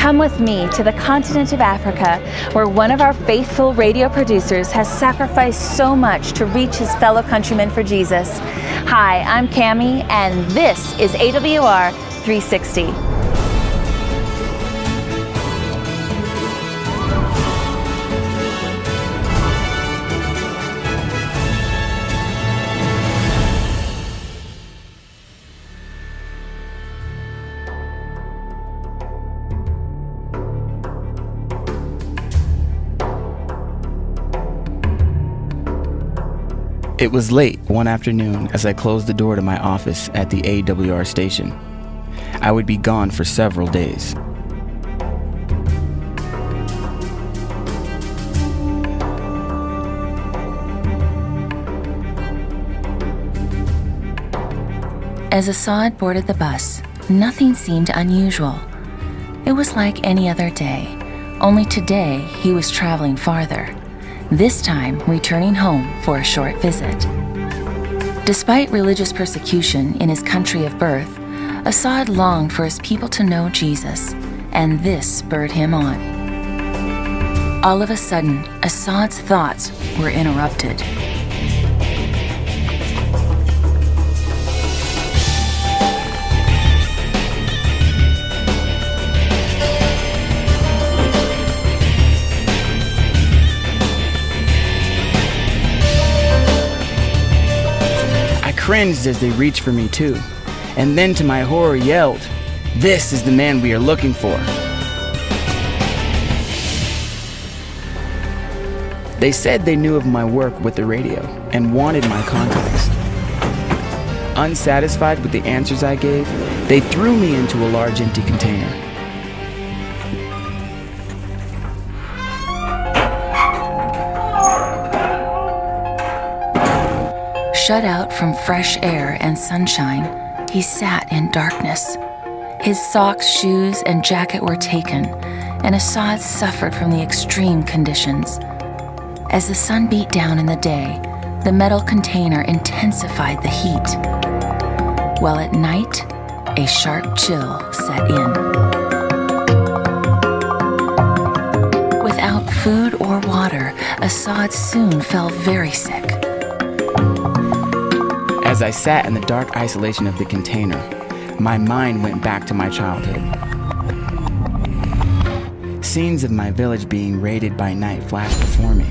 Come with me to the continent of Africa, where one of our faithful radio producers has sacrificed so much to reach his fellow countrymen for Jesus. Hi, I'm Cammie, and this is AWR 360. It was late one afternoon as I closed the door to my office at the AWR station. I would be gone for several days. As Assad boarded the bus, nothing seemed unusual. It was like any other day, only today he was traveling farther, this time returning home for a short visit. Despite religious persecution in his country of birth, Assad longed for his people to know Jesus, and this spurred him on. All of a sudden, Assad's thoughts were interrupted. Cringed as they reached for me too, and then to my horror yelled, "This is the man we are looking for." They said they knew of my work with the radio and wanted my contacts. Unsatisfied with the answers I gave, they threw me into a large empty container. Shut out from fresh air and sunshine, he sat in darkness. His socks, shoes, and jacket were taken, and Assad suffered from the extreme conditions. As the sun beat down in the day, the metal container intensified the heat, while at night, a sharp chill set in. Without food or water, Assad soon fell very sick. As I sat in the dark isolation of the container, my mind went back to my childhood. Scenes of my village being raided by night flashed before me.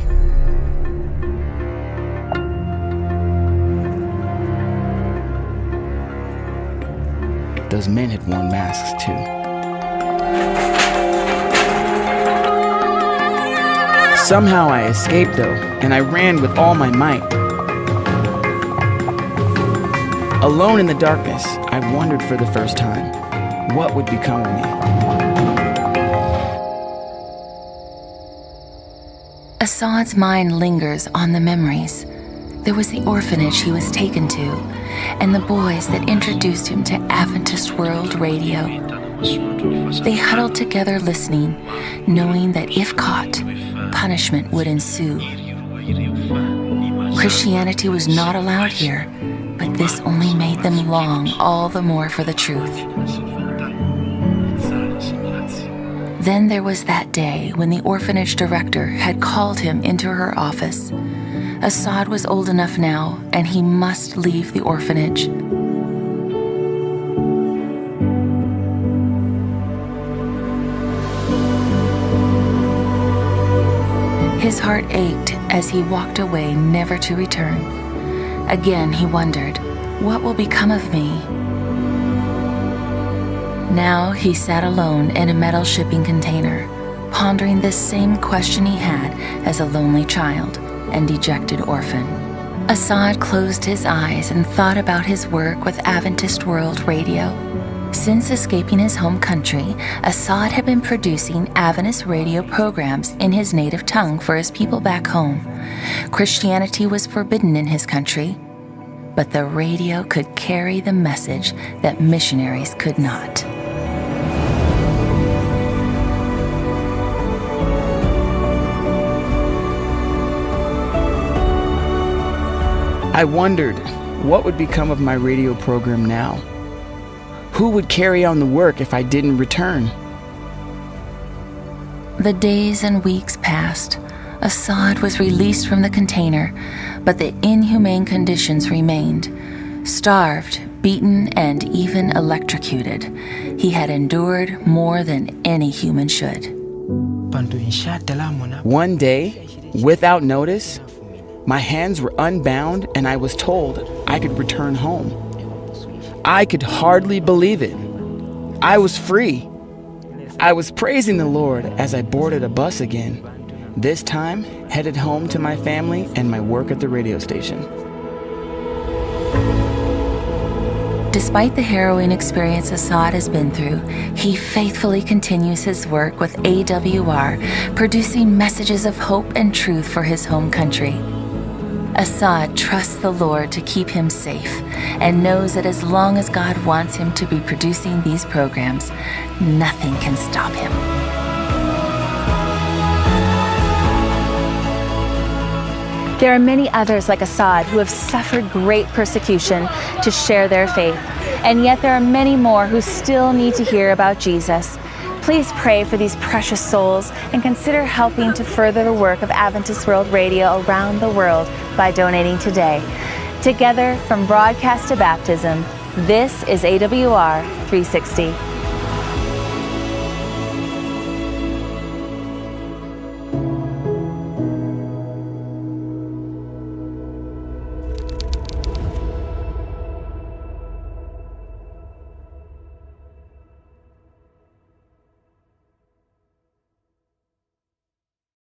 Those men had worn masks too. Somehow I escaped though, and I ran with all my might. Alone in the darkness, I wondered for the first time, what would become of me? Assad's mind lingers on the memories. There was the orphanage he was taken to, and the boys that introduced him to Adventist World Radio. They huddled together listening, knowing that if caught, punishment would ensue. Christianity was not allowed here, but this only made them long all the more for the truth. Then there was that day when the orphanage director had called him into her office. Assad was old enough now, and he must leave the orphanage. His heart ached as he walked away, never to return. Again, he wondered, what will become of me? Now he sat alone in a metal shipping container, pondering this same question he had as a lonely child and dejected orphan. Assad closed his eyes and thought about his work with Adventist World Radio. Since escaping his home country, Assad had been producing Adventist radio programs in his native tongue for his people back home. Christianity was forbidden in his country, but the radio could carry the message that missionaries could not. I wondered what would become of my radio program now. Who would carry on the work if I didn't return? The days and weeks passed. Assad was released from the container, but the inhumane conditions remained. Starved, beaten, and even electrocuted, he had endured more than any human should. One day, without notice, my hands were unbound and I was told I could return home. I could hardly believe it. I was free. I was praising the Lord as I boarded a bus again, this time headed home to my family and my work at the radio station. Despite the harrowing experience Assad has been through, he faithfully continues his work with AWR, producing messages of hope and truth for his home country. Assad trusts the Lord to keep him safe and knows that as long as God wants him to be producing these programs, nothing can stop him. There are many others like Assad who have suffered great persecution to share their faith, and yet there are many more who still need to hear about Jesus. Please pray for these precious souls and consider helping to further the work of Adventist World Radio around the world by donating today. Together from broadcast to baptism, this is AWR 360.